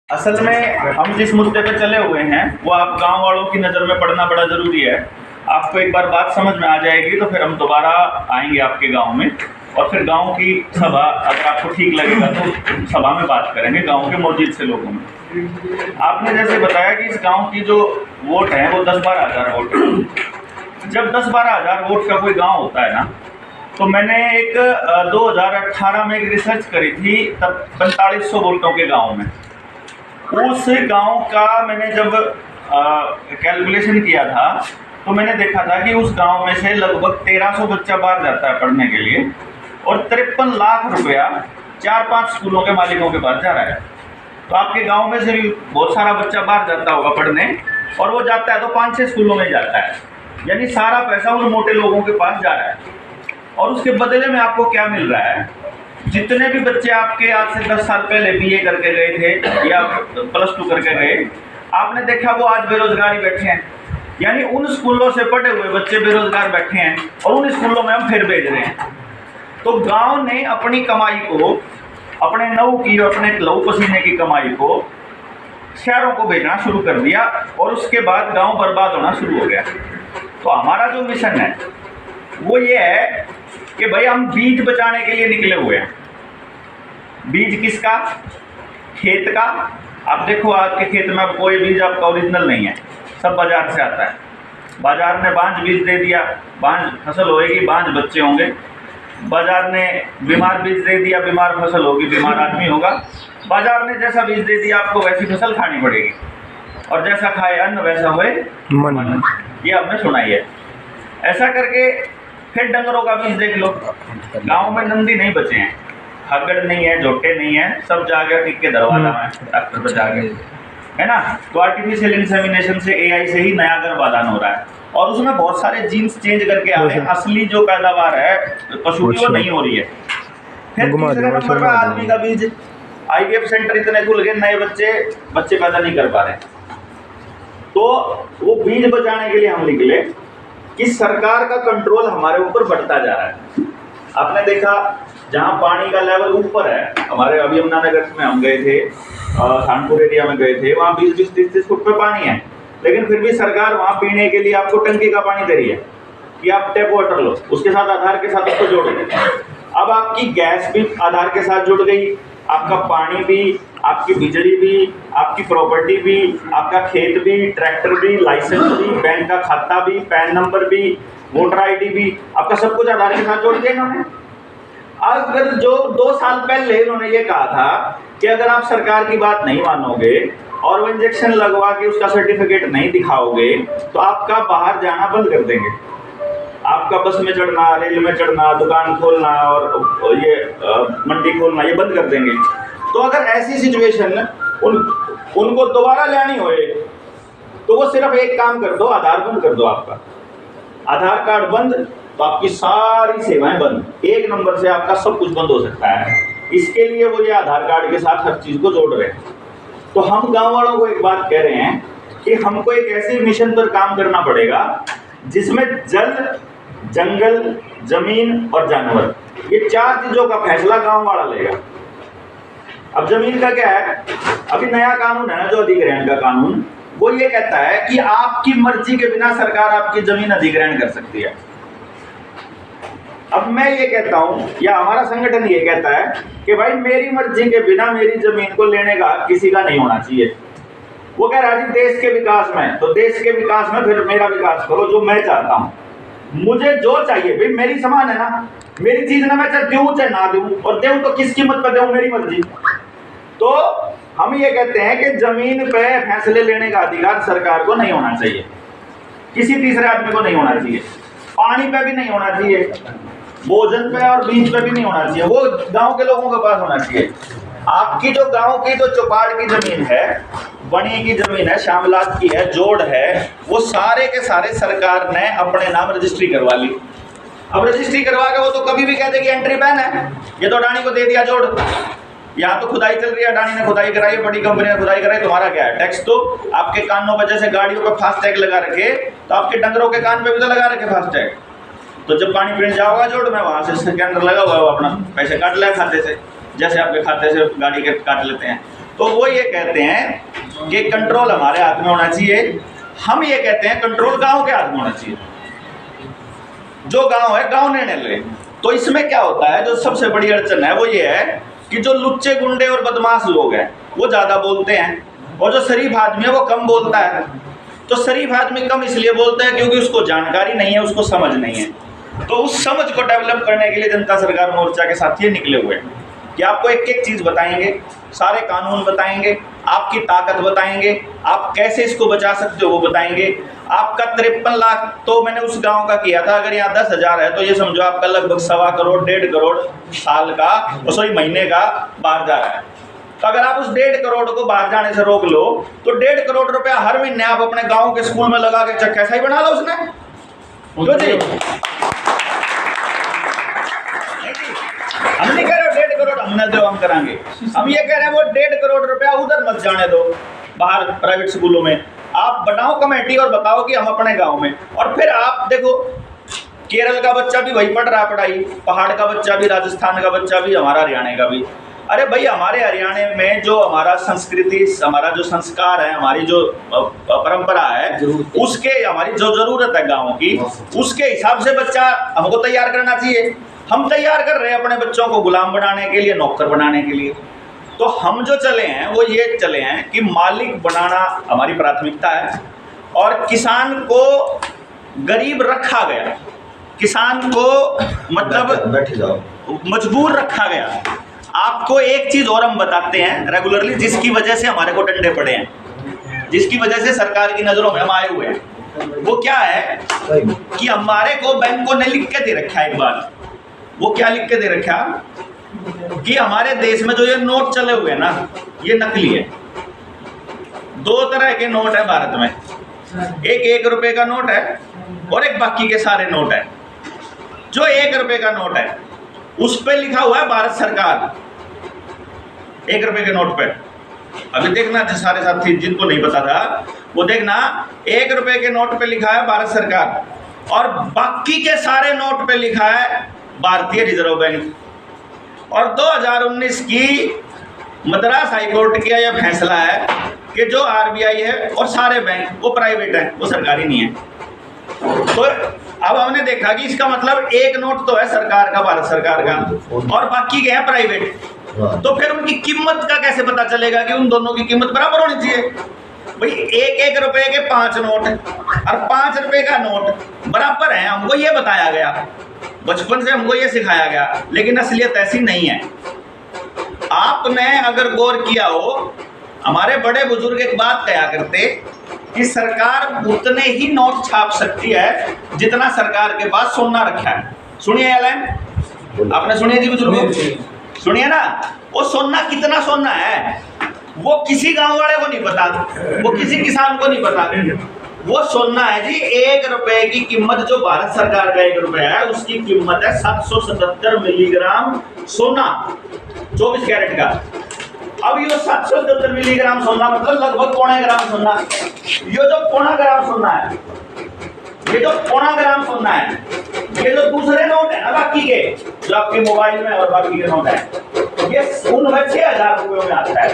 असल में हम जिस मुद्दे पे चले हुए हैं वो आप गांव वालों की नज़र में पड़ना बड़ा ज़रूरी है। आपको एक बार बात समझ में आ जाएगी तो फिर हम दोबारा आएंगे आपके गांव में और फिर गांव की सभा अगर आपको ठीक लगेगा तो सभा में बात करेंगे गांव के मौजूद से लोगों में। आपने जैसे बताया कि इस गांव की जो वोट है वो 10-12 हज़ार वोट है। जब 10-12 हज़ार वोट का कोई गाँव होता है ना, तो मैंने एक 2018 में एक रिसर्च करी थी, तब 4500 वोटों के गाँव में। उस गांव का मैंने जब कैलकुलेशन किया था तो मैंने देखा था कि उस गांव में से लगभग 1300 बच्चा बाहर जाता है पढ़ने के लिए और 53 लाख रुपया 4-5 स्कूलों के मालिकों के पास जा रहा है। तो आपके गांव में से भी बहुत सारा बच्चा बाहर जाता होगा पढ़ने, और वो जाता है तो 5-6 स्कूलों में जाता है, यानी सारा पैसा उन मोटे लोगों के पास जा रहा है। और उसके बदले में आपको क्या मिल रहा है? जितने भी बच्चे आपके आज से 10 साल पहले बीए करके गए थे या +2 करके गए, आपने देखा वो आज बेरोजगार ही बैठे हैं। यानी उन स्कूलों से पढ़े हुए बच्चे बेरोजगार बैठे हैं और उन स्कूलों में हम फिर भेज रहे हैं। तो गांव ने अपनी कमाई को, अपने नऊ की, अपने लहू पसीने की कमाई को शहरों को भेजना शुरू कर दिया और उसके बाद गांव बर्बाद होना शुरू हो गया। तो हमारा जो मिशन है वो ये है कि भाई हम बीज बचाने के लिए निकले हुए हैं। बीज किसका? खेत का। आप देखो आपके खेत में अब कोई बीज आपका ओरिजिनल नहीं है, सब बाजार से आता है। बाजार ने बांझ बीज दे दिया, बांझ फसल होएगी, बांझ बच्चे होंगे। बाजार ने बीमार बीज दे दिया, बीमार फसल होगी, बीमार आदमी होगा। बाजार ने जैसा बीज दे दिया आपको वैसी फसल खानी पड़ेगी, और जैसा खाए अन्न वैसा होए मन। ये आपने सुना ही है। ऐसा करके फिर डंगरों का बीज देख लो, गांव में नंदी नहीं बचे हैं, हगड़ नहीं है, झोटे नहीं है, सब जाके टिक के दरवाजा में डॉक्टर पे जाके, है ना। तो आर्टिफिशियल इंसेमिनेशन से, एआई से ही नया गर्भाधान हो रहा है और उसमें बहुत सारे जीन्स चेंज करके आ रहे हैं। असली जो पैदावार है पशु की वो नहीं हो रही है। फिर तीसरे नंबर पर आदमी का बीज। आईवीएफ सेंटर इतने खुल गए, नए बच्चे पैदा नहीं कर पा रहे। तो वो बीज बचाने के लिए हम निकले कि सरकार का कंट्रोल हमारे ऊपर बढ़ता जा रहा है। आपने देखा जहाँ पानी का लेवल ऊपर है, हमारे अभी यमुनानगर में हम गए थे, खानपुर एरिया में गए थे, वहाँ 20-30 फुट पे पानी है, लेकिन फिर भी सरकार वहाँ पीने के लिए आपको टंकी का पानी दे रही है कि आप टैप वाटर लो, उसके साथ आधार के साथ उसको जोड़ दें। अब आपकी गैस भी आधार के साथ जुड़ गई, आपका पानी भी, आपकी बिजली भी, आपकी प्रॉपर्टी भी, आपका खेत भी, ट्रैक्टर भी, लाइसेंस भी, बैंक का खाता भी, पैन नंबर भी, वोटर आईडी भी, आपका सब कुछ आधार के साथ जोड़ दिया इन्होंने। अगर जो 2 साल पहले इन्होंने ये कहा था कि अगर आप सरकार की बात नहीं मानोगे और वो इंजेक्शन लगवा के उसका सर्टिफिकेट नहीं दिखाओगे तो आपका बाहर जाना बंद कर देंगे, आपका बस में चढ़ना, रेल में चढ़ना, दुकान खोलना और ये मंडी खोलना, ये बंद कर देंगे। तो अगर ऐसी सिचुएशन उनको दोबारा लानी होए तो वो सिर्फ एक काम कर दो, आधार बंद कर दो। आपका आधार कार्ड बंद तो आपकी सारी सेवाएं बंद, 1 नंबर से आपका सब कुछ बंद हो सकता है। इसके लिए वो ये आधार कार्ड के साथ हर चीज़ को जोड़ रहे हैं। तो हम गांव वालों को एक बात कह रहे हैं कि हमको एक ऐसे मिशन पर काम करना पड़ेगा जिसमें जल, जंगल, जमीन और जानवर, ये 4 चीज़ों का फैसला गाँव वाला लेगा। अब जमीन का क्या है? अभी नया कानून है ना जो अधिग्रहण का कानून, वो ये कहता है कि आपकी मर्जी के बिना सरकार आपकी जमीन अधिग्रहण कर सकती है। अब मैं ये कहता हूं या हमारा संगठन ये कहता है कि भाई मेरी मर्जी के बिना मेरी जमीन को लेने का किसी का नहीं होना चाहिए। वो कह रहा है देश के विकास में, तो देश के विकास में फिर मेरा विकास करो जो मैं चाहता हूँ, मुझे जो चाहिए। भाई मेरी समान है ना, मेरी चीज ना मैं चाहे दूं चाहे ना दूं, और दूं तो किस कीमत पर दूं, मेरी मर्जी। तो हम ये कहते हैं कि जमीन पे फैसले लेने का अधिकार सरकार को नहीं होना चाहिए, किसी तीसरे आदमी को नहीं होना चाहिए, पानी पे भी नहीं होना चाहिए, भोजन पे और बीज पे भी नहीं होना चाहिए, वो गांव के लोगों के पास होना चाहिए। आपकी जो गांव की जो चौपाड़ की जमीन है, बनी की जमीन है, शामलात की है, जोड़ है, वो सारे के सारे सरकार ने अपने नाम रजिस्ट्री करवा ली। अब रजिस्ट्री करवा के वो तो कभी भी कह देगी एंट्री बैन है, ये तो अडानी को दे दिया जोड़, यहाँ तो खुदाई चल रही है, अडानी ने खुदाई कराई, बड़ी कंपनी ने खुदाई कराई, तुम्हारा क्या है? टैक्स तो आपके कानों पर, जैसे गाड़ियों पे फास्टैग लगा रखे तो आपके डंगरों के कान पे भी तो लगा रखे फास्टैग। तो जब पानी पीने जाओगा जोड़ में, वहाँ से स्कैनर लगा हुआ है, वो अपना पैसे काट ले खाते से, जैसे आपके खाते से गाड़ी के काट लेते हैं। तो वो ये कहते हैं कि कंट्रोल हमारे हाथ में होना चाहिए। हम ये कहते हैं कंट्रोल गांव के हाथ में होना चाहिए। जो गांव है गांव निर्णय ले। तो इसमें क्या होता है, जो सबसे बड़ी अड़चन है वो ये है कि जो लुच्चे गुंडे और बदमाश लोग हैं वो ज़्यादा बोलते हैं, और जो शरीफ आदमी है वो कम बोलता है। तो शरीफ आदमी कम इसलिए बोलता है क्योंकि उसको जानकारी नहीं है, उसको समझ नहीं है। तो उस समझ को डेवलप करने के लिए जनता सरकार मोर्चा के साथ ये निकले हुए हैं कि आपको एक एक चीज़ बताएंगे, सारे कानून बताएंगे, आपकी ताकत बताएंगे, आप कैसे इसको बचा सकते हो वो बताएंगे। आपका 53 लाख तो मैंने उस गांव का किया था, अगर यहाँ 10,000 है तो ये समझो आपका लगभग 1.25 करोड़ 1.5 करोड़ साल का, सॉरी महीने का बाहर जा रहा है। तो अगर आप उस 1.5 करोड़ को बाहर जाने से रोक लो तो 1.5 करोड़ रुपया हर महीने आप अपने गांव के स्कूल में लगा के कैसा ही बना लो उसने। हम नहीं कह रहे 1.5 करोड़ हमने दो हम कराएंगे, हम ये कह रहे हैं वो 1.5 करोड़ रुपया उधर मत जाने दो बाहर प्राइवेट स्कूलों में। आप बनाओ कमेटी और बताओ कि हम अपने गांव में, और फिर आप देखो केरल का बच्चा भी वही पढ़ रहा है पढ़ाई, पहाड़ का बच्चा भी, राजस्थान का बच्चा भी, हमारा हरियाणा का भी। अरे भाई हमारे हरियाणा में जो हमारा संस्कृति, हमारा जो संस्कार है, हमारी जो परंपरा है, उसके हमारी जो जरूरत है गाँव की, उसके हिसाब से बच्चा हमको तैयार करना चाहिए। हम तैयार कर रहे हैं अपने बच्चों को गुलाम बनाने के लिए, नौकर बनाने के लिए। तो हम जो चले हैं वो ये चले हैं कि मालिक बनाना हमारी प्राथमिकता है, और किसान को गरीब रखा गया, किसान को मतलब मजबूर रखा गया। आपको एक चीज़ और हम बताते हैं रेगुलरली, जिसकी वजह से हमारे को डंडे पड़े हैं, जिसकी वजह से सरकार की नज़रों में हम आए हुए हैं। वो क्या है कि हमारे को बैंकों ने लिख के दे रखा है एक बार। वो क्या लिख के दे रखा कि हमारे देश में जो ये नोट चले हुए हैं ना, ये नकली है। 2 तरह के नोट है भारत में, एक 1 रुपए का नोट है और एक बाकी के सारे नोट है। जो 1 रुपए का नोट है उस पे लिखा हुआ है भारत सरकार, 1 रुपए के नोट पे। अभी देखना सारे साथी जिनको नहीं पता था वो देखना, 1 रुपए के नोट पे लिखा है भारत सरकार, और बाकी के सारे नोट पे लिखा है भारतीय रिजर्व बैंक। और 2019 की मद्रास हाईकोर्ट का यह फैसला है कि जो आरबीआई है और सारे बैंक वो प्राइवेट है, वो सरकारी नहीं है। तो अब हमने देखा कि इसका मतलब एक नोट तो है सरकार का, भारत सरकार का, और बाकी के हैं प्राइवेट। तो फिर उनकी कीमत का कैसे पता चलेगा कि उन दोनों की कीमत बराबर होनी चाहिए? भाई 1-1 रुपए के 5 नोट और 5 रुपए का नोट बराबर है, हमको ये बताया गया, बचपन से हमको ये सिखाया गया, लेकिन असलियत ऐसी नहीं है। आपने अगर गौर किया हो, हमारे बड़े बुजुर्ग एक बात कहा करते कि सरकार उतने ही नोट छाप सकती है जितना सरकार के पास सोना रखा है। सुनिए आपने सुनिए जी बुजुर्ग, सुनिए ना, वो सोना कितना सोना है वो किसी गांव वाले को नहीं पता, वो किसी किसान को नहीं पता। वो सोना है जी 1 रुपए की कीमत, जो भारत सरकार का 1 रुपया है उसकी कीमत है 777 मिलीग्राम सोना, 24 कैरेट का। अब ये 777 मिलीग्राम सोना मतलब लगभग 0.25 ग्राम सोना। ये जो 0.25 ग्राम सोना है, ये जो 0.25 ग्राम सोना है, ये जो दूसरे नोट है ना बाकी के जो आपके मोबाइल में और बाकी के नोट है, ये उनमें 6,000 रुपयों में आता है।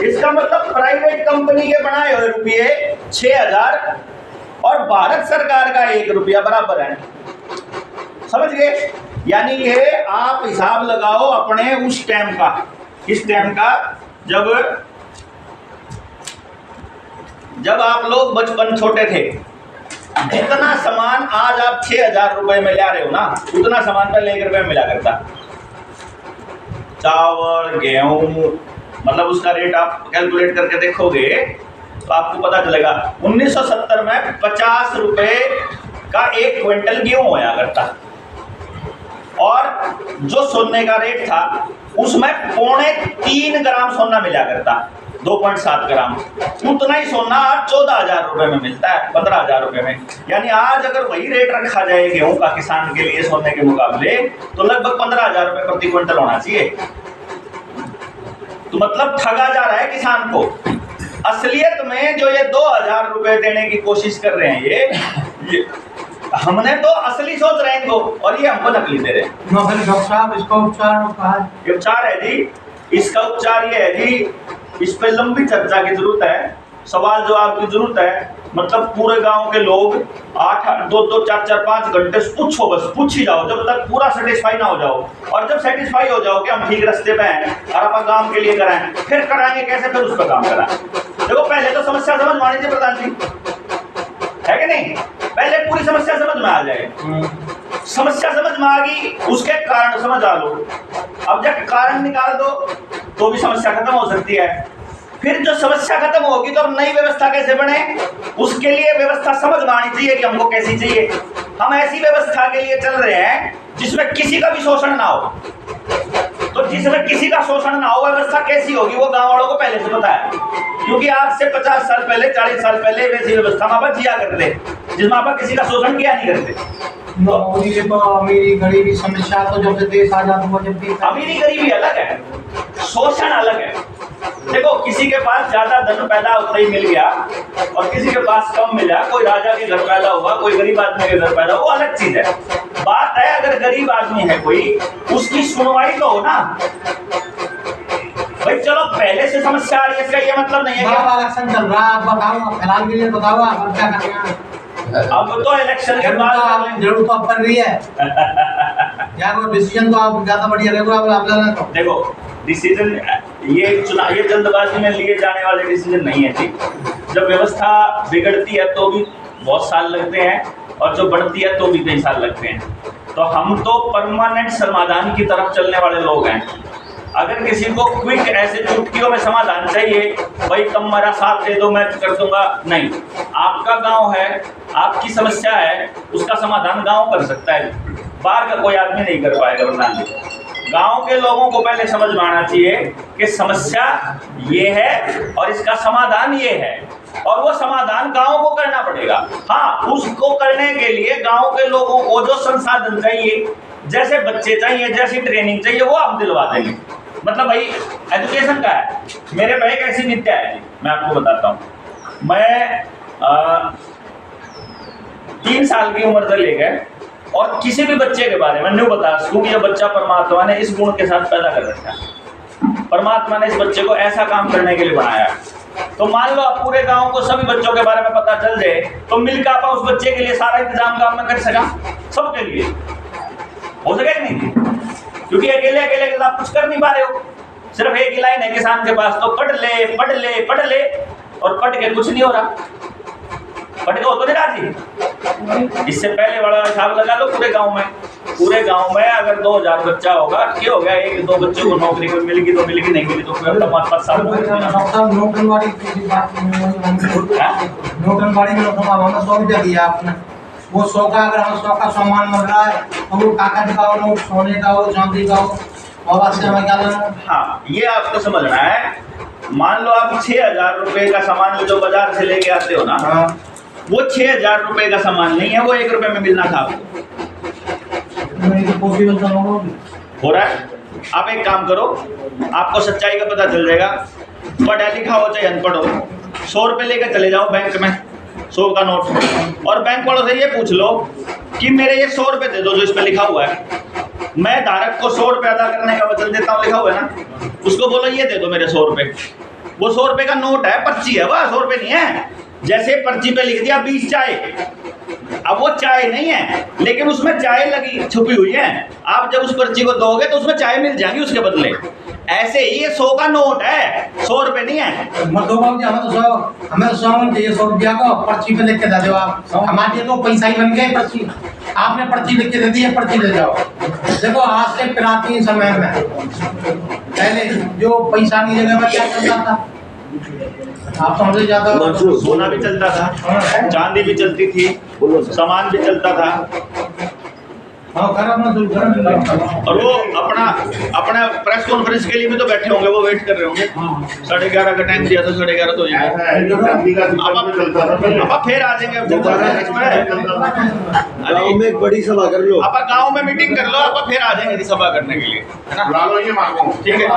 इसका मतलब प्राइवेट कंपनी के बनाए हुए रुपये 6,000 और भारत सरकार का 1 रुपया बराबर है। समझ गए? यानी कि आप हिसाब लगाओ अपने उस टाइम का, इस टाइम का जब आप लोग बचपन छोटे थे, जितना सामान आज आप 6,000 रुपए में ला रहे हो ना, उतना सामान पहले 1 रुपये में मिला करता। चावल, गेहूं, मतलब उसका रेट आप कैलकुलेट करके देखोगे तो आपको पता चलेगा 1970 में 50 रुपए का 1 क्विंटल गेहूं होया करता, और जो सोने का रेट था उसमें 3.25 ग्राम सोना मिला करता, 2.7 ग्राम। उतना ही सोना आज 14,000 रुपए में मिलता है, 15,000 रुपए में। यानी आज अगर वही रेट रखा जाए गेहूं का किसान के लिए सोने के मुकाबले, तो लगभग 15,000 रुपए प्रति क्विंटल होना चाहिए। तो मतलब ठगा जा रहा है किसान को। असलियत में जो ये 2,000 रुपए देने की कोशिश कर रहे हैं, ये हमने तो असली सोच रहे हैं इनको, और ये हमको नकली दे रहे हैं। डॉक्टर साहब इसका उपचार उपचार है जी, इसका उपचार ये है जी इस पे लंबी चर्चा की जरूरत है, सवाल जवाब की जरूरत है। मतलब पूरे गांव के लोग 2-2, 4-4, 5 घंटे पूछो, बस पूछ ही जाओ जब तक पूरा सेटिस्फाई ना हो जाओ। और जब सेटिस्फाई हो जाओ कि हम ठीक रास्ते पे हैं और अपन काम के लिए कराएं, फिर कराएंगे कैसे, फिर उस पर काम कराएं। देखो पहले तो समस्या समझ में आनी चाहिए प्रधान जी, है कि नहीं? पहले पूरी समस्या समझ में आ जाए। समस्या समझ में आ गई, उसके कारण समझ आ लो। अब जब कारण निकाल दो तो भी समस्या खत्म हो सकती है। फिर जो समस्या खत्म होगी तो नई व्यवस्था कैसे बने, उसके लिए व्यवस्था समझ में आनी चाहिए कि हमको कैसी चाहिए। हम ऐसी व्यवस्था के लिए चल रहे हैं जिसमें किसी का भी शोषण ना हो। तो जिसमें किसी का शोषण ना हो व्यवस्था कैसी होगी वो गांव वालों को पहले से पता है, क्योंकि आज से 50 साल पहले, 40 साल पहले वैसी व्यवस्था में आप जिया करते जिसमें आप किसी का शोषण किया नहीं करते। मोदी जी तो अमीरी गरीबी समस्या तो जब से देश आजाद हुआ, जब भी अमीरी गरीबी अलग है, शोषण अलग है। देखो किसी के पास ज्यादा धन पैदा होता ही मिल गया और किसी के पास कम मिला, कोई राजा के घर पैदा हुआ, कोई गरीब आदमी के घर पैदा हुआ, वो अलग चीज है। बात है अगर गरीब आदमी है कोई, उसकी सुनवाई तो हो ना भाई। चलो पहले से समस्या आ रही है इसका ये मतलब नहीं है कि इलेक्शन चल रहा है, आप बताओ फिलहाल के लिए बताओ आप क्या करेंगे। अब तो इलेक्शन के बाद जरूरत तो अब कर रही है यार, वो डिसीजन तो आप ज्यादा बढ़िया रहेगा। तो देखो डिसीजन ये चुनाव, ये जल्दबाजी में लिए जाने वाले डिसीजन नहीं है जी। जब व्यवस्था बिगड़ती है तो भी बहुत साल लगते हैं और जो बढ़ती है तो भी कई साल लगते हैं। तो हम तो परमानेंट समाधान की तरफ चलने वाले लोग हैं। अगर किसी को क्विक ऐसे चुटकियों में समाधान चाहिए, भाई तुम मेरा साथ दे दो मैं कर दूंगा, नहीं। आपका गांव है, आपकी समस्या है, उसका समाधान गांव कर सकता है, बाहर का कोई आदमी नहीं कर पाएगा प्रधान जी। गांव के लोगों को पहले समझ में आना चाहिए कि समस्या ये है और इसका समाधान ये है, और वो समाधान गांव को करना पड़ेगा। हाँ, उसको करने के लिए गांव के लोगों को जो संसाधन चाहिए, जैसे बच्चे चाहिए, जैसी ट्रेनिंग चाहिए, वो हम दिलवा देंगे। मतलब भाई एजुकेशन का है, मेरे पे एक ऐसी विद्या है, मैं आपको बताता हूँ। मैं 3 साल की उम्र से लेकर और किसी भी बच्चे के बारे में नहीं बता सकूं कि यह बच्चा परमात्मा ने इस गुण के साथ पैदा कर रखा है, परमात्मा ने इस बच्चे को ऐसा काम करने के लिए बनाया है। तो मान लो आप पूरे गांव को सभी बच्चों के बारे में पता चल जाए तो मिलकर आप उस बच्चे के लिए सारा इंतजाम काम में कर सका, सबके लिए हो सके नहीं, क्योंकि अकेले अकेले के आप कुछ कर नहीं पा रहे हो। सिर्फ एक ही लाइन है किसान के पास, तो पढ़ ले पढ़ ले पढ़ ले, और पढ़ के कुछ नहीं हो रहा। पढ़ के हो तो नहीं रहा थी। इससे पहले बड़ा हिसाब लगा लो पूरे गांव में अगर 2000 बच्चा होगा, क्या हो गया, 1-2 बच्चों को नौकरी मिलेगी तो मिलेगी, नहीं मिली तो फिर 5 साल नोटनबाड़ी में 100 रुपया दिया आपने, वो 100 का अगर हमें 100 का सामान मिल रहा है तो वो कागज का हो, सोने का हो, चांदी का हो, और से हमें क्या लेना। हाँ, ये आपको समझना है। मान लो आप 6000 रुपए का सामान जो बाजार से लेके आते हो ना, हाँ। वो 6000 रुपए का सामान नहीं है, वो 1 रुपए में मिलना था आपको। हो रहा है। आप एक काम करो, आपको सच्चाई का पता चल जाएगा। पढ़ा लिखा हो चाहे अनपढ़ हो, 100 रुपए लेकर चले जाओ बैंक में, 100 का नोट, और बैंक वालों से ये पूछ लो कि मेरे ये 100 रुपए दे दो जो इस पे लिखा हुआ है, मैं धारक को 100 रुपए अदा करने का वचन देता हूँ, लिखा हुआ है ना, उसको बोलो ये दे दो मेरे 100 रुपए। वो 100 रुपए का नोट है, पर्ची है, वह 100 रुपए नहीं है। जैसे पर्ची पे लिख दिया 20 चाय, अब वो चाय नहीं है लेकिन उसमें चाय लगी छुपी हुई है, आप जब उस पर्ची को दोगे तो उसमें चाय मिल जाएगी उसके बदले। ऐसे ही ये 100 का नोट है, 100 रुपए नहीं है। हमें तो 100 चाहिए, 100 रुपया को पर्ची पे लिख के दे दो आप, हमारे लिए तो पैसा ही बन गया पर्ची। आपने पर्ची लिख के दे दी है, पर्ची ले जाओ। देखो आज के प्राचीन समय में पहले जो पैसा नहीं जगह में क्या चलता था, आप समझे ज्यादा, सोना भी चलता था, चांदी भी चलती थी, सामान भी चलता था, और वो अपना प्रेस कॉन्फ्रेंस के लिए भी तो बैठे होंगे, वो वेट कर रहे होंगे। 11:30 का टाइम दिया था, 11:30 तो अब फिर आ जाएंगे। गाँव में एक बड़ी सभा कर लो, आप गाँव में मीटिंग कर लो, आप फिर आ जाएंगे सभा करने के लिए, है ना। ठीक है।